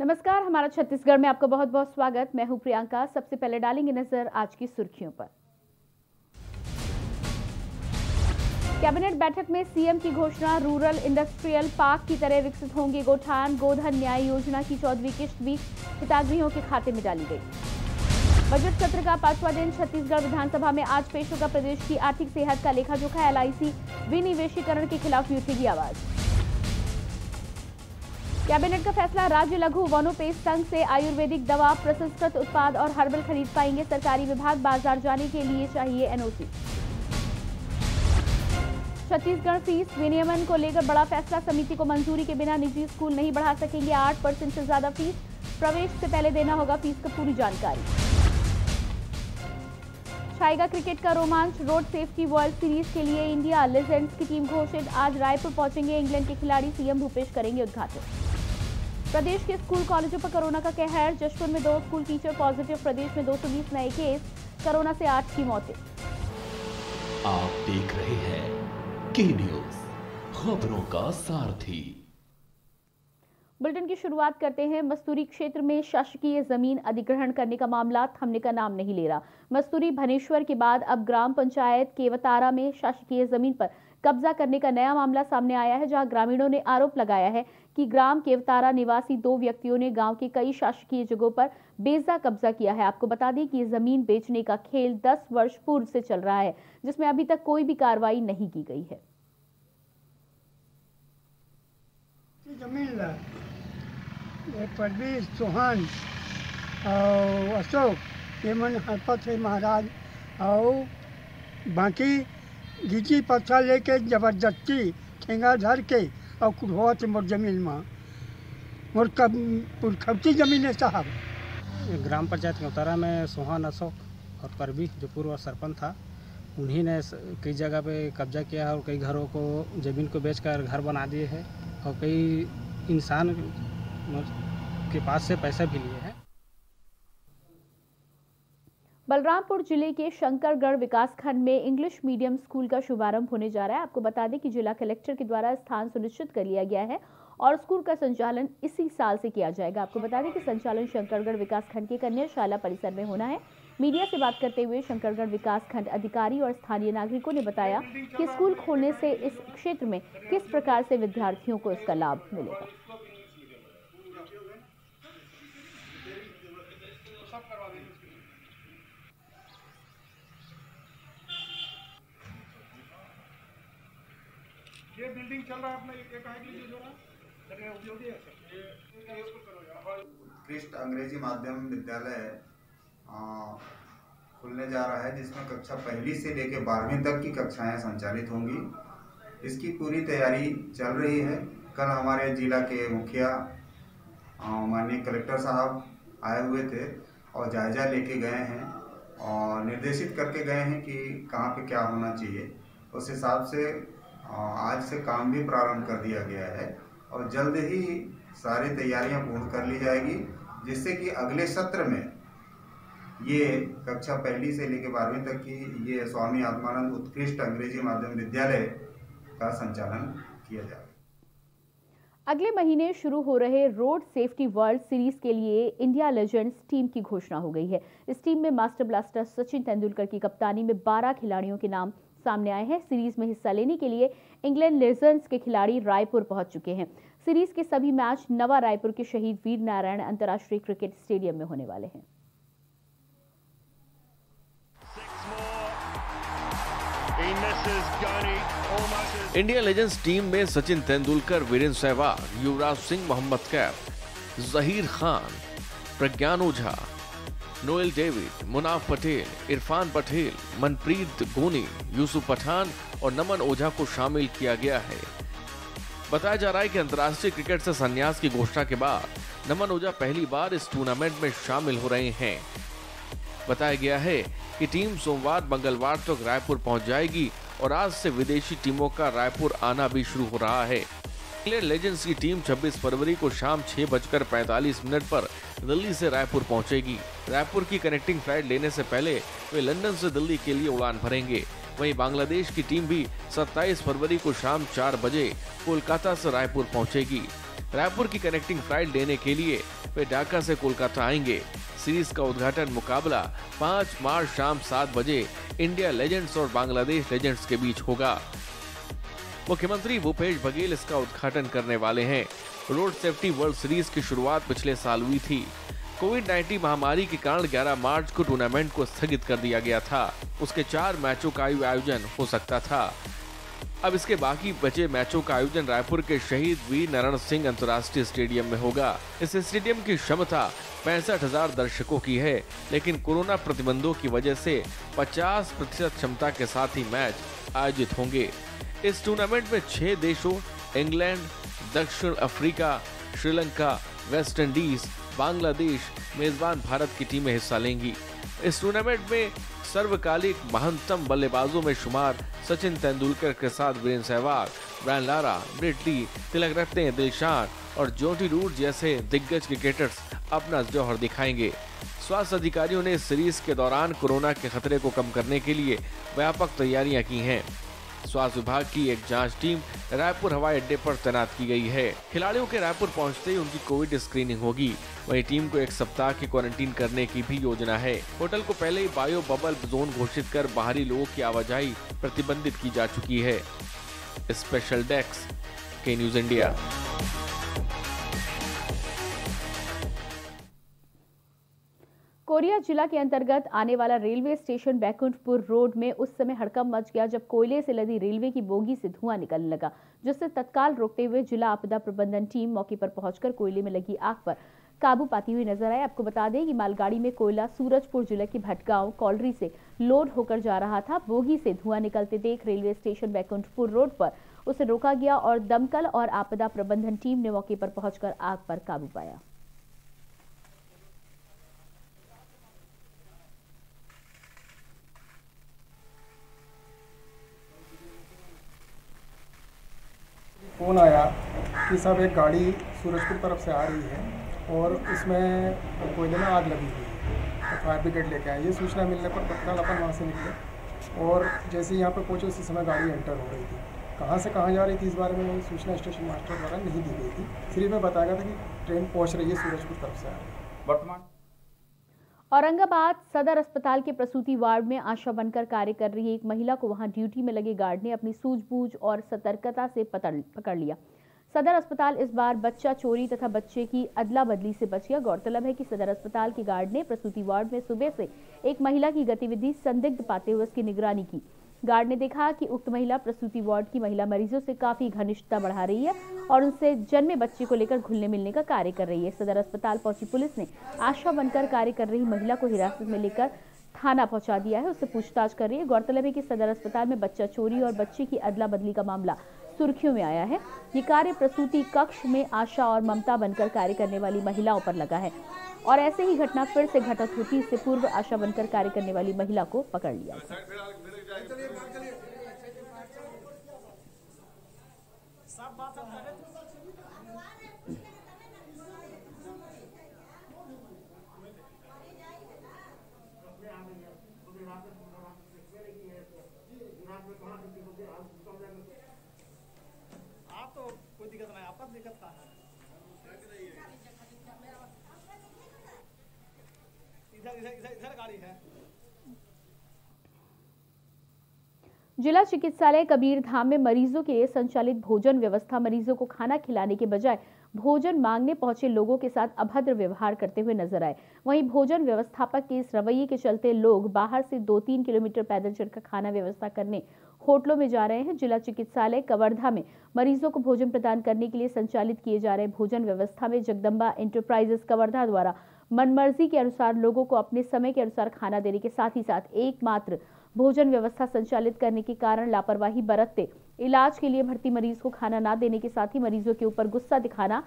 नमस्कार, हमारा छत्तीसगढ़ में आपका बहुत बहुत स्वागत। मैं हूं प्रियंका। सबसे पहले डालेंगे नजर आज की सुर्खियों पर। कैबिनेट बैठक में सीएम की घोषणा, रूरल इंडस्ट्रियल पार्क की तरह विकसित होंगे गोठान। गोधन न्याय योजना की 14वीं किश्त भी हितग्राहियों के खाते में डाली गई। बजट सत्र का 5वां दिन छत्तीसगढ़ विधानसभा में आज पेश होगा प्रदेश की आर्थिक सेहत का लेखा जोखा। एलआईसी विनिवेशीकरण के खिलाफ भी उठेगी आवाज। कैबिनेट का फैसला, राज्य लघु वनोपज संघ से आयुर्वेदिक दवा, प्रसंस्कृत उत्पाद और हर्बल खरीद पाएंगे सरकारी विभाग। बाजार जाने के लिए चाहिए एनओसी। छत्तीसगढ़ फीस विनियमन को लेकर बड़ा फैसला, समिति को मंजूरी के बिना निजी स्कूल नहीं बढ़ा सकेंगे 8% से ज्यादा फीस। प्रवेश से पहले देना होगा फीस की पूरी जानकारी। छाएगा क्रिकेट का रोमांच, रोड सेफ्टी वर्ल्ड सीरीज के लिए इंडिया लेजेंड्स की टीम घोषित। आज रायपुर पहुंचेंगे इंग्लैंड के खिलाड़ी, सीएम भूपेश करेंगे उद्घाटन। प्रदेश के स्कूल कॉलेजों पर कोरोना का कहर, जशपुर में 2 स्कूल टीचर पॉजिटिव। प्रदेश में 220 नए केस, कोरोना से 8 की मौतें। आप देख रहे हैं के न्यूज, खबरों का सारथी। बुलेटिन की शुरुआत करते हैं। मस्तूरी क्षेत्र में शासकीय जमीन अधिग्रहण करने का मामला थमने का नाम नहीं ले रहा। मस्तूरी भनेश्वर के बाद अब ग्राम पंचायत केवतारा में शासकीय जमीन पर कब्जा करने का नया मामला सामने आया है, जहां ग्रामीणों ने आरोप लगाया है कि ग्राम केवतारा निवासी 2 व्यक्तियों ने गांव के कई शासकीय जगहों पर बेजा कब्जा किया है। आपको बता दें कि ये जमीन बेचने का खेल 10 वर्ष पूर्व से चल रहा है, जिसमें अभी तक कोई भी कार्रवाई नहीं की गई है। जमीन परवीर चौहान और अशोक ये मन हरपत है महाराज, और बाकी गिटी पत्थर लेके जबरदस्ती ठेंगा धर के और कुढ़वा से मोर जमीन में मोर पुरखवती जमीन है साहब। ग्राम पंचायत केवतारा में सोहान अशोक और परवी जो पूर्व सरपंच था, उन्हीं ने कई जगह पे कब्जा किया है और कई घरों को ज़मीन को बेचकर घर बना दिए हैं और कई इंसान के पास से पैसा भी लिए हैं। बलरामपुर जिले के शंकरगढ़ विकासखंड में इंग्लिश मीडियम स्कूल का शुभारंभ होने जा रहा है। आपको बता दें कि जिला कलेक्टर के द्वारा स्थान सुनिश्चित कर लिया गया है और स्कूल का संचालन इसी साल से किया जाएगा। आपको बता दें कि संचालन शंकरगढ़ विकासखंड के कन्याशाला परिसर में होना है। मीडिया से बात करते हुए शंकरगढ़ विकासखंड अधिकारी और स्थानीय नागरिकों ने बताया कि स्कूल खोलने से इस क्षेत्र में किस प्रकार से विद्यार्थियों को इसका लाभ मिलेगा। ये बिल्डिंग चल रहा है अपना, ये कहाँ के लिए जो रहा उपयोगी है सर। ये इसको करो यार। उत्कृष्ट अंग्रेजी माध्यम विद्यालय खुलने जा रहा है, जिसमें कक्षा 1 से लेकर 12वीं तक की कक्षाएं संचालित होंगी। इसकी पूरी तैयारी चल रही है। कल हमारे जिला के मुखिया माननीय कलेक्टर साहब आए हुए थे और जायजा लेके गए हैं और निर्देशित करके गए हैं कि कहाँ पे क्या होना चाहिए। उस हिसाब से आज से काम भी प्रारंभ कर दिया गया है और जल्द ही सारी तैयारियां पूर्ण कर ली जाएगी, जिससे कि अगले सत्र में ये कक्षा 1 से लेकर 12वीं तक की ये स्वामी आत्मानंद उत्कृष्ट अंग्रेजी माध्यम विद्यालय का संचालन किया जाए। अगले महीने शुरू हो रहे रोड सेफ्टी वर्ल्ड सीरीज के लिए इंडिया लेजेंड्स टीम की घोषणा हो गई है। इस टीम में मास्टर ब्लास्टर सचिन तेंदुलकर की कप्तानी में 12 खिलाड़ियों के नाम सामने आए हैं। सीरीज में हिस्सा लेने के लिए इंग्लैंड लेजेंड्स के खिलाड़ी रायपुर पहुंच चुके हैं। सीरीज के सभी मैच नवा रायपुर के शहीद वीर नारायण अंतर्राष्ट्रीय क्रिकेट स्टेडियम में होने वाले हैं। इंडिया लेजेंड्स टीम में सचिन तेंदुलकर, वीरेंद्र सहवाग, युवराज सिंह, मोहम्मद कैफ, जहीर खान, प्रज्ञान ओझा, नोएल डेविड, मुनाफ पटेल, इरफान पटेल, मनप्रीत गोनी, यूसुफ पठान और नमन ओझा को शामिल किया गया है। बताया जा रहा है कि अंतर्राष्ट्रीय क्रिकेट से संन्यास की घोषणा के बाद नमन ओझा पहली बार इस टूर्नामेंट में शामिल हो रहे हैं। बताया गया है कि टीम सोमवार मंगलवार तक रायपुर पहुंच जाएगी और आज से विदेशी टीमों का रायपुर आना भी शुरू हो रहा है। इंग्लैंड लेजेंड्स की टीम 26 फरवरी को शाम 6:45 पर दिल्ली से रायपुर पहुंचेगी। रायपुर की कनेक्टिंग फ्लाइट लेने से पहले वे लंदन से दिल्ली के लिए उड़ान भरेंगे। वहीं बांग्लादेश की टीम भी 27 फरवरी को शाम 4 बजे कोलकाता से रायपुर पहुंचेगी। रायपुर की कनेक्टिंग फ्लाइट लेने के लिए वे ढाका से कोलकाता आएंगे। सीरीज का उद्घाटन मुकाबला 5 मार्च शाम 7 बजे इंडिया लेजेंड्स और बांग्लादेश लेजेंड्स के बीच होगा। मुख्यमंत्री भूपेश बघेल इसका उद्घाटन करने वाले हैं। रोड सेफ्टी वर्ल्ड सीरीज की शुरुआत पिछले साल हुई थी। कोविड-19 महामारी के कारण 11 मार्च को टूर्नामेंट को स्थगित कर दिया गया था। उसके 4 मैचों का आयोजन हो सकता था। अब इसके बाकी बचे मैचों का आयोजन रायपुर के शहीद वीर नारायण सिंह अंतर्राष्ट्रीय स्टेडियम में होगा। इस स्टेडियम की क्षमता 65,000 दर्शकों की है, लेकिन कोरोना प्रतिबंधों की वजह से 50% क्षमता के साथ ही मैच आयोजित होंगे। इस टूर्नामेंट में 6 देशों इंग्लैंड, दक्षिण Africa, Sri Lanka, West Indies, Bangladesh, मेजबान भारत की टीमें हिस्सा लेंगी। इस टूर्नामेंट में सर्वकालिक महत्तम बल्लेबाजों में शुमार सचिन तेंदुलकर के साथ Virender Sehwag, Brian Lara, Brett Lee, Tillakaratne, Dilshan और जोटी रूट जैसे दिग्गज क्रिकेटर्स अपना जौहर दिखाएंगे। स्वास्थ्य अधिकारियों ने इस सीरीज के दौरान कोरोना के खतरे को कम करने के लिए व्यापक तैयारियां की हैं। स्वास्थ्य विभाग की एक जांच टीम रायपुर हवाई अड्डे पर तैनात की गई है। खिलाड़ियों के रायपुर पहुंचते ही उनकी कोविड स्क्रीनिंग होगी। वहीं टीम को 1 सप्ताह की क्वारंटीन करने की भी योजना है। होटल को पहले ही बायो बबल जोन घोषित कर बाहरी लोगों की आवाजाही प्रतिबंधित की जा चुकी है। स्पेशल डेस्क के न्यूज इंडिया। कोरिया जिला के अंतर्गत आने वाला रेलवे स्टेशन बैकुंठपुर रोड में उस समय हड़कंप मच गया जब कोयले से लदी रेलवे की बोगी से धुआं निकलने लगा, जिससे तत्काल रोकते हुए जिला आपदा प्रबंधन टीम मौके पर पहुंचकर कोयले में लगी आग पर काबू पाती हुई नजर आई। आपको बता दें कि मालगाड़ी में कोयला सूरजपुर जिले के भटगांव कॉलरी से लोड होकर जा रहा था। बोगी से धुआं निकलते देख रेलवे स्टेशन बैकुंठपुर रोड पर उसे रोका गया और दमकल और आपदा प्रबंधन टीम ने मौके पर पहुंचकर आग पर काबू पाया। फ़ोन आया कि सब एक गाड़ी सूरजपुर तरफ से आ रही है और उसमें कोयले में आग लगी हुई है, तो फायर ब्रिगेड लेके आए। ये सूचना मिलने पर तत्काल अपन वहाँ से निकले और जैसे ही यहाँ पर पहुँचे उसी समय गाड़ी एंटर हो रही थी। कहाँ से कहाँ जा रही थी इस बारे में सूचना स्टेशन मास्टर द्वारा नहीं दी गई थी। सिर्फ में बताया गया था कि ट्रेन पहुँच रही है सूरजपुर तरफ से आ रही है। वर्तमान औरंगाबाद सदर अस्पताल के प्रसूति वार्ड में आशा बनकर कार्य कर रही एक महिला को वहां ड्यूटी में लगे गार्ड ने अपनी सूझबूझ और सतर्कता से पकड़ लिया। सदर अस्पताल इस बार बच्चा चोरी तथा बच्चे की अदला बदली से बच गया। गौरतलब है कि सदर अस्पताल के गार्ड ने प्रसूति वार्ड में सुबह से एक महिला की गतिविधि संदिग्ध पाते हुए उसकी निगरानी की। गार्ड ने देखा कि उक्त महिला प्रसूति वार्ड की महिला मरीजों से काफी घनिष्ठता बढ़ा रही है और उनसे जन्मे बच्चे को लेकर घुलने मिलने का कार्य कर रही है। सदर अस्पताल पहुंची पुलिस ने आशा बनकर कार्य कर रही महिला को हिरासत में लेकर थाना पहुंचा दिया है, उससे पूछताछ कर रही है। गौरतलब है कि सदर अस्पताल में बच्चा चोरी और बच्चे की अदला बदली का मामला सुर्खियों में आया है। ये कार्य प्रसूति कक्ष में आशा और ममता बनकर कार्य करने वाली महिलाओं पर लगा है और ऐसे ही घटना फिर से घटित होती इससे पूर्व आशा बनकर कार्य करने वाली महिला को पकड़ लिया गया। आप तो कोई दिक्कत नहीं, आपका दिक्कत कहाँ है? इधर गाड़ी है। जिला चिकित्सालय कबीरधाम में मरीजों के लिए संचालित भोजन व्यवस्था मरीजों को खाना खिलाने के बजाय भोजन मांगने पहुंचे लोगों के साथ अभद्र व्यवहार करते हुए नजर आए। वहीं भोजन व्यवस्थापक के इस रवैये के चलते लोग बाहर से 2-3 किलोमीटर पैदल चलकर खाना व्यवस्था करने होटलों में जा रहे हैं। जिला चिकित्सालय कवर्धा में मरीजों को भोजन प्रदान करने के लिए संचालित किए जा रहे भोजन व्यवस्था में जगदम्बा एंटरप्राइजेस कवर्धा द्वारा मनमर्जी के अनुसार लोगों को अपने समय के अनुसार खाना देने के साथ ही साथ एकमात्र भोजन व्यवस्था संचालित करने के कारण लापरवाही बरतते इलाज के लिए भर्ती मरीज को खाना ना देने के साथ ही मरीजों के ऊपर गुस्सा दिखाना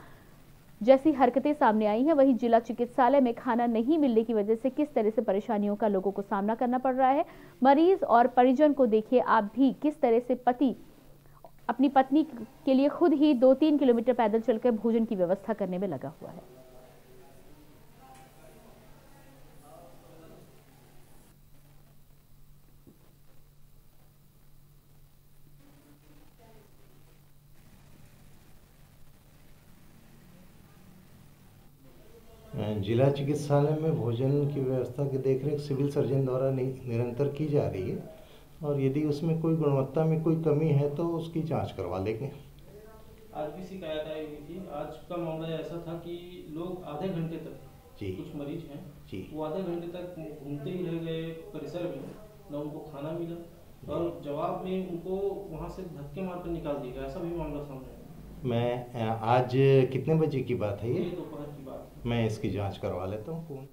जैसी हरकतें सामने आई हैं। वहीं जिला चिकित्सालय में खाना नहीं मिलने की वजह से किस तरह से परेशानियों का लोगों को सामना करना पड़ रहा है। मरीज और परिजन को देखिए आप भी किस तरह से पति अपनी पत्नी के लिए खुद ही 2-3 किलोमीटर पैदल चलकर भोजन की व्यवस्था करने में लगा हुआ है। जिला चिकित्सालय में भोजन की व्यवस्था की देखरेख सिविल सर्जन द्वारा निरंतर की जा रही है और यदि उसमें कोई गुणवत्ता में कोई कमी है तो उसकी जांच करवा लेंगे। आज भी शिकायत आई हुई थी। आज का मामला ऐसा था कि लोग आधे घंटे तक, कुछ मरीज हैं वो आधे घंटे तक घूमते ही रह गए परिसर में, न उनको खाना मिला और जवाब में उनको वहाँ से धक्के मारकर निकाल दिया गया। ऐसा भी मामला सामने आया। मैं आज कितने बजे की बात है ये? दोपहर की बात। मैं इसकी जांच करवा लेता हूँ।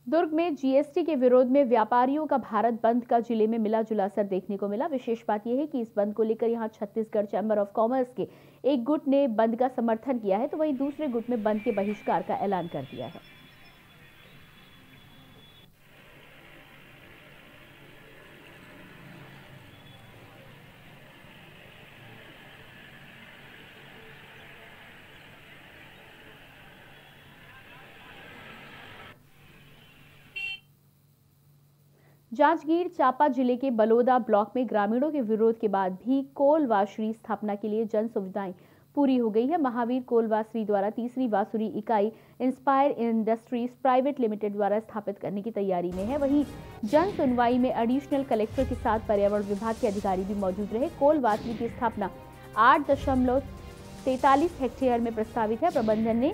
दुर्ग में जीएसटी के विरोध में व्यापारियों का भारत बंद का जिले में मिला जुला असर देखने को मिला। विशेष बात यह है कि इस बंद को लेकर यहां छत्तीसगढ़ चैंबर ऑफ कॉमर्स के एक गुट ने बंद का समर्थन किया है, तो वहीं दूसरे गुट ने बंद के बहिष्कार का ऐलान कर दिया है। जांजगीर चांपा जिले के बलोदा ब्लॉक में ग्रामीणों के विरोध के बाद भी कोल वाशरी स्थापना के लिए जन सुविधाएं पूरी हो गई है। महावीर कोल वाशरी द्वारा तीसरी वासुरी इकाई इंस्पायर इंडस्ट्रीज प्राइवेट लिमिटेड द्वारा स्थापित करने की तैयारी में है। वहीं जन सुनवाई में एडिशनल कलेक्टर के साथ पर्यावरण विभाग के अधिकारी भी मौजूद रहे। कोल वाशरी की स्थापना 8.43 हेक्टेयर में प्रस्तावित है। प्रबंधन ने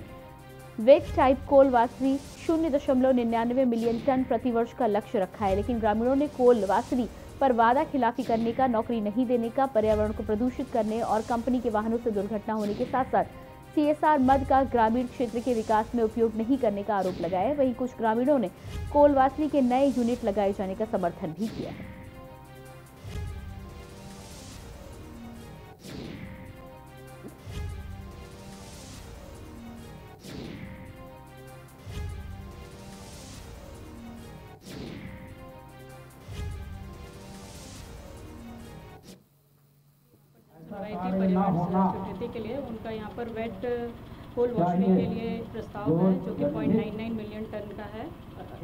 वेक्स टाइप कोल वासरी 0.99 मिलियन टन प्रतिवर्ष का लक्ष्य रखा है, लेकिन ग्रामीणों ने कोल वासरी पर वादा खिलाफी करने का, नौकरी नहीं देने का, पर्यावरण को प्रदूषित करने और कंपनी के वाहनों से दुर्घटना होने के साथ साथ सीएसआर मद का ग्रामीण क्षेत्र के विकास में उपयोग नहीं करने का आरोप लगाया है। वहीं कुछ ग्रामीणों ने कोल वासरी के नए यूनिट लगाए जाने का समर्थन भी किया है। स्वीकृति के लिए उनका यहाँ पर वेट कोल वॉशरिंग के लिए प्रस्ताव है जो कि 0.99 मिलियन टन का है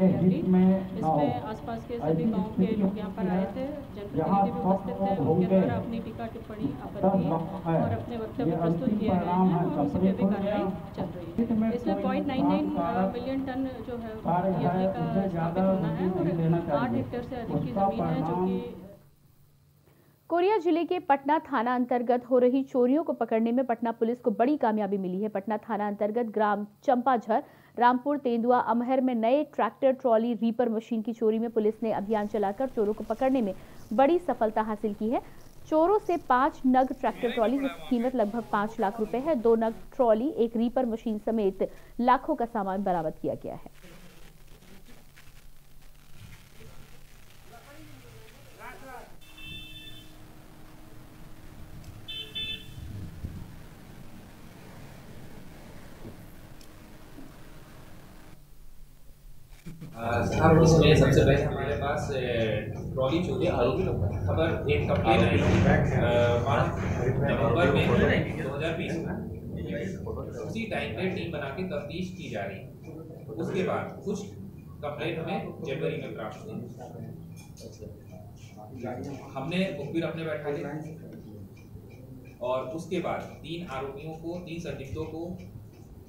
ईयरली। इसमें आसपास के सभी गांव के लोग यहाँ पर आए थे, जनप्रतिनिधि भी उपस्थित थे। उनके द्वारा अपनी टीका टिप्पणी, आपत्ति और अपने वक्तव्य प्रस्तुत किए गए हैं और उसी पर भी कार्रवाई चल रही है। इसमें 0.99 मिलियन टन जो है ईयरली का स्थापित होना है और 8 हेक्टेयर से अधिक की जमीन है जो कि कोरिया जिले के पटना थाना अंतर्गत हो रही चोरियों को पकड़ने में पटना पुलिस को बड़ी कामयाबी मिली है। पटना थाना अंतर्गत ग्राम चंपाझर, रामपुर, तेंदुआ, अमहर में नए ट्रैक्टर ट्रॉली रीपर मशीन की चोरी में पुलिस ने अभियान चलाकर चोरों को पकड़ने में बड़ी सफलता हासिल की है। चोरों से 5 नग ट्रैक्टर ट्रॉली जिसकी कीमत लगभग 5 लाख रुपए है, 2 नग ट्रॉली, एक रीपर मशीन समेत लाखों का सामान बरामद किया गया है। साहब इसमें सबसे पहले हमारे पास ट्रॉली चोरी आरोपी खबर एक कंप्लेन आई नवंबर में 2020 में। उसी टाइम पे टीम बना के तफ्तीश की जा रही है। उसके बाद कुछ कंप्लेन हमें जनवरी में प्राप्त हुई। हमने मुखबिर अपने बैठा लिया और उसके बाद 3 आरोपियों को, 3 संदिग्धों को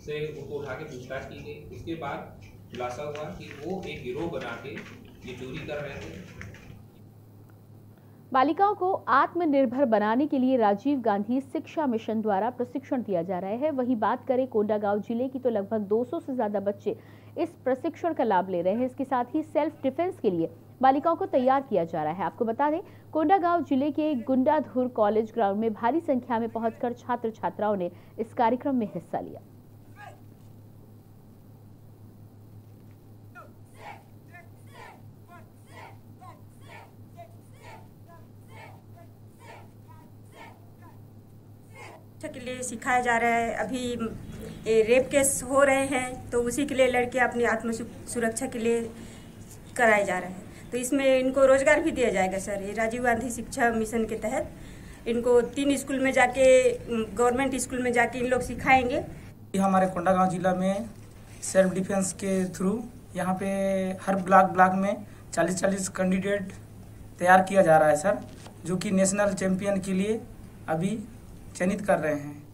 से उनको उठा के पूछताछ की गई। उसके बाद खुलासा हुआ कि वो एक गिरोह बना के ये चोरी कर रहे थे। बालिकाओं को आत्मनिर्भर बनाने के लिए राजीव गांधी शिक्षा मिशन द्वारा प्रशिक्षण दिया जा रहा है। वहीं बात करें कोंडागांव जिले की तो लगभग 200 से ज्यादा बच्चे इस प्रशिक्षण का लाभ ले रहे हैं। इसके साथ ही सेल्फ डिफेंस के लिए बालिकाओं को तैयार किया जा रहा है। आपको बता दें, कोंडागांव जिले के गुंडाधुर कॉलेज ग्राउंड में भारी संख्या में पहुंचकर छात्र छात्राओं ने इस कार्यक्रम में हिस्सा लिया। के लिए सिखाया जा रहा है। अभी रेप केस हो रहे हैं तो उसी के लिए लड़के अपनी आत्म सुरक्षा के लिए कराए जा रहे हैं। तो इसमें इनको रोजगार भी दिया जाएगा सर। ये राजीव गांधी शिक्षा मिशन के तहत इनको 3 स्कूल में जाके, गवर्नमेंट स्कूल में जाके इन लोग सिखाएंगे। हमारे कोंडागांव जिला में सेल्फ डिफेंस के थ्रू यहाँ पे हर ब्लॉक में 40-40 कैंडिडेट तैयार किया जा रहा है सर, जो कि नेशनल चैंपियन के लिए अभी चयनित कर रहे हैं।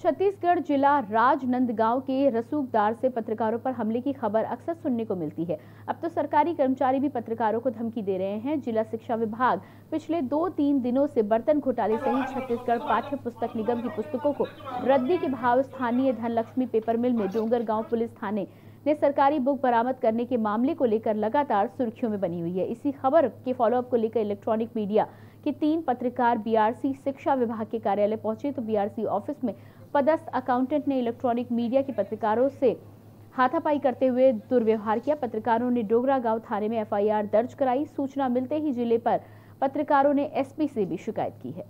छत्तीसगढ़ जिला राजनांदगांव के रसूखदार से पत्रकारों पर हमले की खबर अक्सर सुनने को मिलती है। अब तो सरकारी कर्मचारी भी पत्रकारों को धमकी दे रहे हैं। जिला शिक्षा विभाग पिछले 2-3 दिनों से बर्तन घोटाले सहित छत्तीसगढ़ पाठ्य पुस्तक निगम की पुस्तकों को रद्दी के भाव स्थानीय धनलक्ष्मी पेपर मिल में डोंगरगांव पुलिस थाने ने सरकारी बुक बरामद करने के मामले को लेकर लगातार सुर्खियों में बनी हुई है। इसी खबर के फॉलोअप को लेकर इलेक्ट्रॉनिक मीडिया के 3 पत्रकार बीआरसी शिक्षा विभाग के कार्यालय पहुंचे तो बीआरसी ऑफिस में पदस्थ अकाउंटेंट ने इलेक्ट्रॉनिक मीडिया के पत्रकारों से हाथापाई करते हुए दुर्व्यवहार किया। पत्रकारों ने डोगरागांव थाने में एफआईआर दर्ज कराई। सूचना मिलते ही जिले पर पत्रकारों ने एसपी से भी शिकायत की है।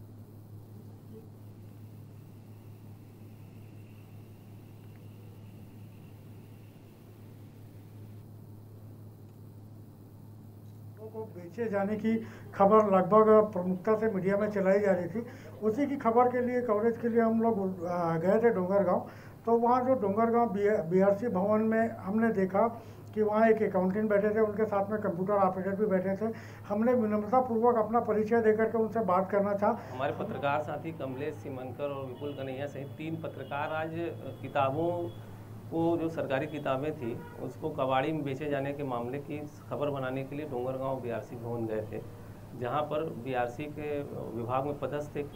को बेचे जाने की खबर लगभग प्रमुखता से मीडिया में चलाई जा रही थी। उसी की खबर के लिए कवरेज के लिए हम लोग गए थे डोंगरगांव। तो वहाँ जो डोंगरगांव बीआरसी भवन में हमने देखा कि वहाँ एक अकाउंटेंट बैठे थे, उनके साथ में कंप्यूटर ऑपरेटर भी बैठे थे। हमने विनम्रतापूर्वक अपना परिचय देकर के उनसे बात करना चाहा। हमारे पत्रकार साथी कमलेश सिमनकर और विपुल कन्हैया सहित 3 पत्रकार आज किताबों को जो सरकारी किताबें थी उसको कबाड़ी में बेचे जाने के मामले की खबर बनाने के लिए डोंगरगांव बीआरसी भवन गए थे, जहां पर बीआरसी के विभाग में पदस्थ एक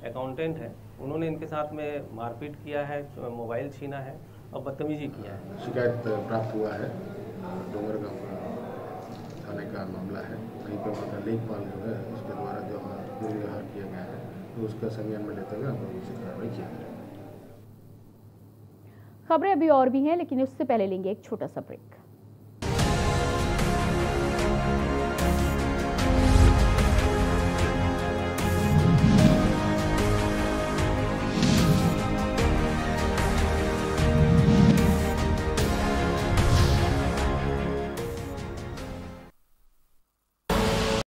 अकाउंटेंट है, उन्होंने इनके साथ में मारपीट किया है, मोबाइल छीना है और बदतमीजी किया है। शिकायत प्राप्त हुआ है, डोंगरगांव थाने का मामला है। कहीं पर वहाँ का लेखपाल जो है उसके द्वारा जो दुर्व्यवहार किया गया है तो उसका संज्ञान में लेते हुए हम लोग उसे कार्रवाई किया है। खबरें अभी और भी हैं, लेकिन उससे पहले लेंगे एक छोटा सा ब्रेक।